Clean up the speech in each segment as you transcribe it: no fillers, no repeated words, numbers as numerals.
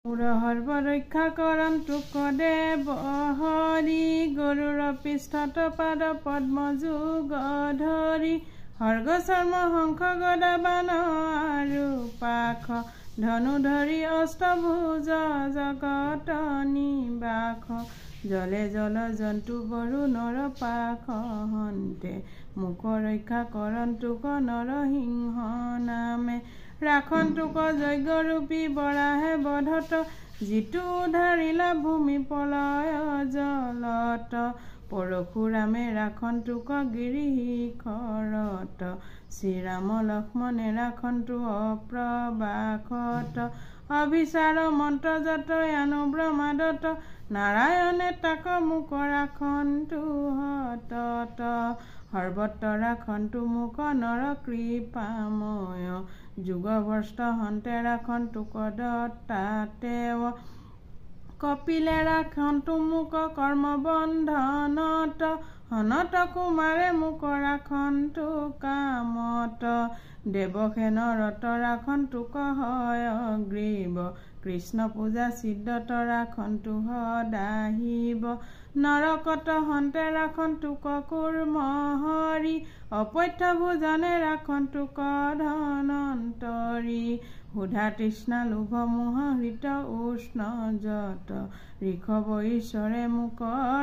সৰ্ব ৰক্ষা কৰন্তোক দেৱ হৰি গৰুৰ পৃষ্ঠত পাদ পদ্ম যুগ ধৰি সৰ্গ চৰ্ম শংখ গদা বাণ আৰু পাশ ধনু ধৰি অষ্টভুজ জগত নিবাস জলে জল জন্তু বৰু নৰ পাশ হন্তে মুখ ৰক্ষা কৰন্তোক নৰসিংহ নামে ৰাখন্তোক যজ্ঞ ৰূপী বৰাহে বধত যিটো ধাৰিলা ভূমি প্ৰলয় জলত পৰশুৰামে ৰাখন্তোক গিৰি শিখৰত শ্ৰীৰাম লক্ষ্মণে ৰাখন্তু অপ্ৰবাসত অভিচাৰ মন্ত্ৰ যতয়ানু ব্ৰহ্মাদত নাৰায়ণে তাক মুখ ৰাখন্তু হতত সৰ্বত্ৰ ৰাখন্তু মুখ নৰ কৃপাময় যুগভ্ৰষ্ট হন্তে ৰাখন্তোক দত্তাতেৱ কপিলে ৰাখন্তু মুখ কৰ্ম বন্ধনত হনত কুমাৰে মুখ ৰাখন্তু কামত দেৱসেনৰ ৰাখন্তোক হয়গ্ৰীৱ কৃষ্ণ পূজা সিদ্ধত ৰাখন্তু সদাশিৱ নৰকত হন্তে ৰাখন্তোক কুৰ্ম হৰি অপথ্য ভোজনে ৰাখন্তোক ধনন্তৰী সুধা তৃষ্ণা লোভ মোহ হৃত উষ্ণ যত ঋষভ ঈশ্বৰে মুখ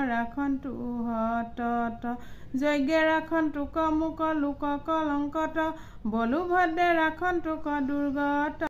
ৰাখন্তু হতত যজ্ঞে ৰাখন্তোক মুখ লোক কলংকত বলুভদ্ৰে ৰাখন্তোক দুৰ্গত